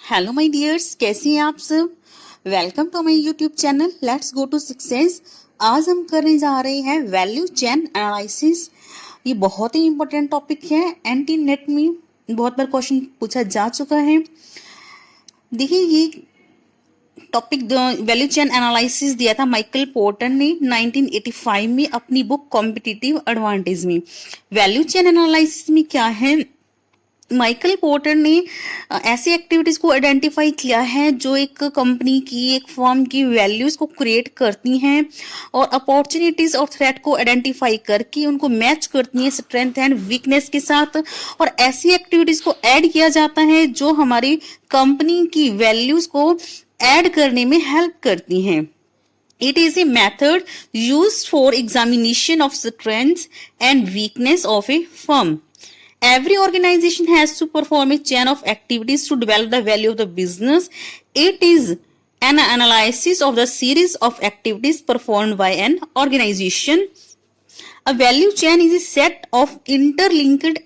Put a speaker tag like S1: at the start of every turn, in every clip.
S1: Hello my dears, कैसे हैं आप सब। Welcome to my YouTube channel let's go to success. आज हम करने जा रहे हैं वैल्यू चेन एनालिसिस। ये बहुत ही इंपॉर्टेंट टॉपिक है। एंटी नेट में बहुत बार क्वेश्चन पूछा जा चुका है। देखिए, ये टॉपिक वैल्यू चेन एनालिसिस दिया था माइकल पोर्टर ने 1985 में अपनी बुक कॉम्पिटिटिव एडवांटेज में। वैल्यू चेन एनालिसिस में क्या है, माइकल पोर्टर ने ऐसी एक्टिविटीज को आइडेंटिफाई किया है जो एक कंपनी की, एक फर्म की वैल्यूज को क्रिएट करती हैं और अपॉर्चुनिटीज और थ्रेट को आइडेंटिफाई करके उनको मैच करती हैं स्ट्रेंथ एंड वीकनेस के साथ। और ऐसी एक्टिविटीज को ऐड किया जाता है जो हमारी कंपनी की वैल्यूज को ऐड करने में हेल्प करती हैं। It is a method used for examination of strengths and weakness of a firm. Every organization has to perform a chain of activities to develop the value of the business. It is an analysis of the series of activities performed by an organization. A value chain is a set of interlinked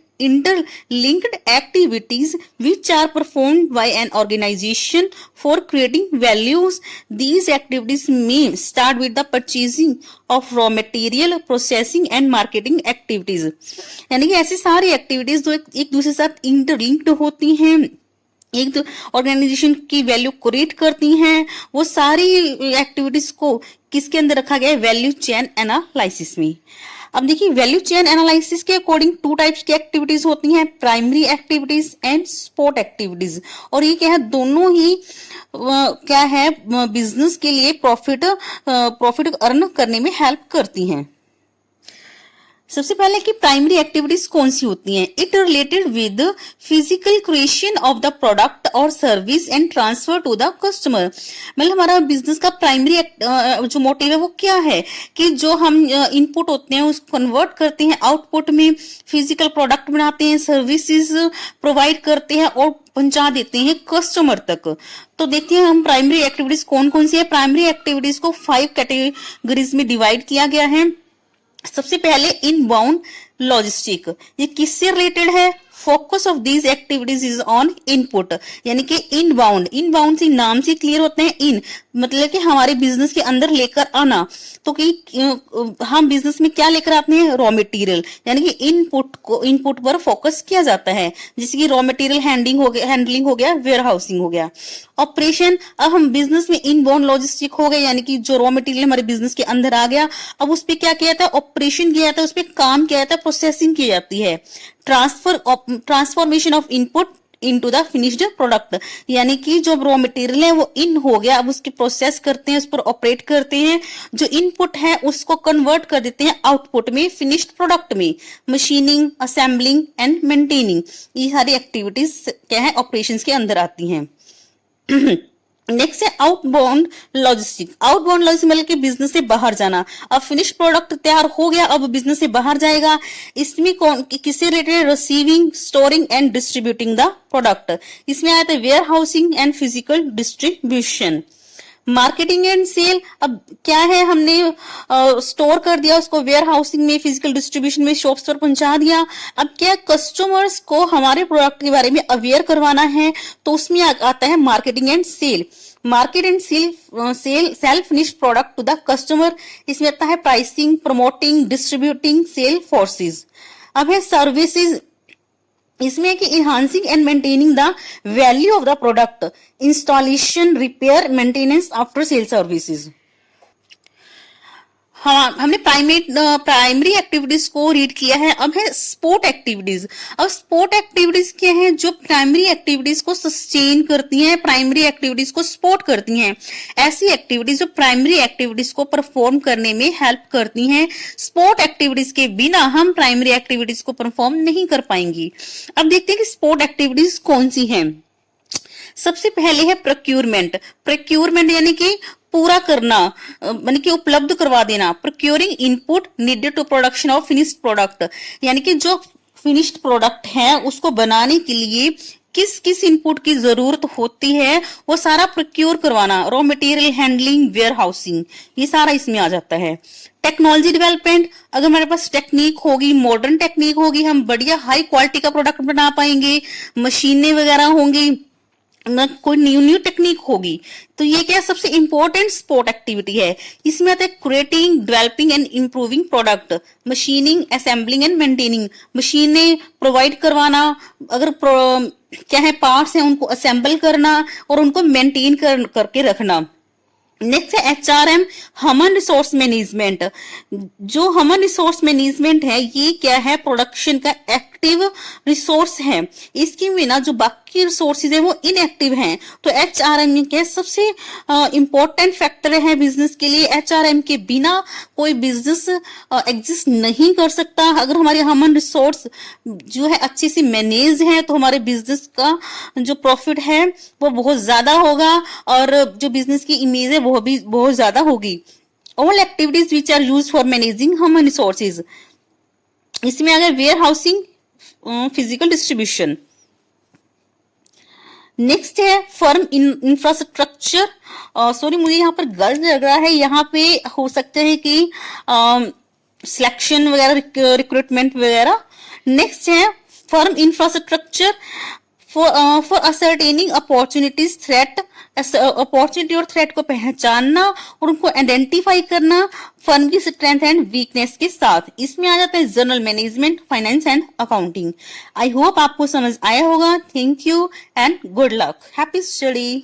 S1: activities which are performed by an organization for creating values. These activities may start with the purchasing of raw material, processing and marketing activities. यानी कि ऐसी सारी activities जो एक दूसरे के साथ interlinked होती हैं, एक ऑर्गेनाइजेशन की वैल्यू क्रिएट करती हैं, वो सारी एक्टिविटीज को किसके अंदर रखा गया है, वैल्यू चेन एनालिसिस में। अब देखिए, वैल्यू चेन एनालिसिस के अकॉर्डिंग टू टाइप्स की एक्टिविटीज होती हैं, primary activities and support activities. और ये क्या है, दोनों ही क्या है, बिजनेस के लिए प्रॉफिट अर्न करने में हेल्प करती हैं। सबसे पहले कि प्राइमरी एक्टिविटीज कौन सी होती हैं। It related with physical creation of the product और service and transfer to the customer. मतलब हमारा बिजनेस का प्राइमरी जो मोटिव है वो क्या है कि जो हम इनपुट होते हैं उसको कन्वर्ट करते हैं आउटपुट में, फिजिकल प्रोडक्ट बनाते हैं, सर्विसेज प्रोवाइड करते हैं और पहुंचा देते हैं कस्टमर तक। तो देखते हैं हम प्राइमरी एक्टिविटीज कौन कौन सी है। प्राइमरी एक्टिविटीज को 5 कैटेगरीज में डिवाइड किया गया है। सबसे पहले इनबाउंड लॉजिस्टिक, ये किससे रिलेटेड है। Focus of these activities is on input, यानी कि इनबाउंड से नाम से क्लियर होते हैं। इन मतलब कि हमारे बिजनेस के अंदर लेकर आना, तो कि हम बिजनेस में क्या लेकर आते हैं, रॉ मटेरियल, यानी कि इनपुट पर फोकस किया जाता है, जैसे कि रॉ मटेरियल हैंडलिंग हो गया, वेयर हाउसिंग हो गया। ऑपरेशन, अब हम बिजनेस में इनबाउंड लॉजिस्टिक हो गए, यानी कि जो रॉ मटेरियल हमारे बिजनेस के अंदर आ गया, अब उस पर क्या किया जाता है, ऑपरेशन किया जाता है, उस पर काम किया जाता है, प्रोसेसिंग की जाती है। Transformation of input into the finished product, यानी कि जो रॉ मटेरियल है वो इन हो गया, अब उसकी प्रोसेस करते हैं, उस पर ऑपरेट करते हैं, जो इनपुट है उसको कन्वर्ट कर देते हैं आउटपुट में, फिनिश्ड प्रोडक्ट में। मशीनिंग, असेंबलिंग एंड मेंटेनिंग, ये सारी एक्टिविटीज क्या है, ऑपरेशंस के अंदर आती हैं। नेक्स्ट है आउटबाउंड लॉजिस्टिक। आउटबाउंड लॉजिस्टिक मतलब कि बिजनेस से बाहर जाना। अब फिनिश प्रोडक्ट तैयार हो गया, अब बिजनेस से बाहर जाएगा। इसमें कौन किससे related, receiving, storing and distributing the product. इसमें आया था warehousing and physical distribution. Marketing and sale, अब क्या है, हमने स्टोर कर दिया उसको वेयर हाउसिंग में, फिजिकल डिस्ट्रीब्यूशन में, शॉप्स पर पहुंचा दिया। अब क्या, कस्टमर्स को हमारे प्रोडक्ट के बारे में अवेयर करवाना है, तो उसमें आता है marketing and sale. Market and sell finished product to the customer, इसमें आता है pricing, promoting, distributing, sale forces. अब है सर्विसेज, इसमें कि enhancing and maintaining the value of the product, installation, repair, maintenance, after sale services. हाँ, हमने primary activities को रीड किया है। अब है स्पोर्ट एक्टिविटीज। अब स्पोर्ट एक्टिविटीज क्या है, जो प्राइमरी एक्टिविटीज को सस्टेन करती हैं, प्राइमरी एक्टिविटीज को सपोर्ट करती हैं। ऐसी एक्टिविटीज जो प्राइमरी एक्टिविटीज को परफॉर्म करने में हेल्प करती हैं। स्पोर्ट एक्टिविटीज के बिना हम प्राइमरी एक्टिविटीज को परफॉर्म नहीं कर पाएंगी। अब देखते हैं कि स्पोर्ट एक्टिविटीज कौन सी हैं। सबसे पहले है प्रोक्यूरमेंट यानी कि पूरा करना, यानी कि उपलब्ध करवा देना। Procuring input needed to production of finished product, यानी कि जो फिनिश्ड प्रोडक्ट है उसको बनाने के लिए किस किस इनपुट की जरूरत होती है वो सारा प्रोक्योर करवाना। Raw material handling, warehousing, ये सारा इसमें आ जाता है। टेक्नोलॉजी डेवलपमेंट, अगर हमारे पास टेक्निक होगी, मॉडर्न टेक्निक होगी, हम बढ़िया हाई क्वालिटी का प्रोडक्ट बना पाएंगे। मशीनें वगैरह होंगी, कोई न्यू टेक्निक होगी। तो ये क्या सबसे इंपॉर्टेंट स्पोर्ट एक्टिविटी है। इसमें आता है creating, developing and improving product, machining, assembling and maintaining, मशीनें प्रोवाइड करवाना, अगर क्या है पार्ट्स हैं उनको असेंबल करना और उनको मेंटेन करके रखना। नेक्स्ट है HRM, ह्यूमन रिसोर्स मैनेजमेंट। जो ह्यूमन रिसोर्स मैनेजमेंट है ये क्या है, प्रोडक्शन का एक्टिव रिसोर्स है। इसके बिना जो बाकी रिसोर्सेज है वो इनएक्टिव हैं। तो HRM क्या सबसे इंपॉर्टेंट फैक्टर है बिजनेस के लिए। HRM के बिना कोई बिजनेस एग्जिस्ट नहीं कर सकता। अगर हमारे ह्यूमन रिसोर्स जो है अच्छे से मैनेज है तो हमारे बिजनेस का जो प्रॉफिट है वो बहुत ज्यादा होगा और जो बिजनेस की इमेज है वो भी बहुत ज्यादा होगी। All activities which are use for managing human resources, इसमें अगर warehousing, physical distribution. Next है फर्म इंफ्रास्ट्रक्चर। सॉरी मुझे यहाँ पर गलत लग रहा है, यहाँ पे हो सकता है कि सिलेक्शन वगैरह, रिक्रूटमेंट वगैरह। नेक्स्ट है firm infrastructure for ascertaining opportunities, threat, opportunity और थ्रेट को पहचानना और उनको आइडेंटिफाई करना फर्म की स्ट्रेंथ एंड वीकनेस के साथ। इसमें आ जाता है general management, finance and accounting. I hope आपको समझ आया होगा। Thank you and good luck, happy study.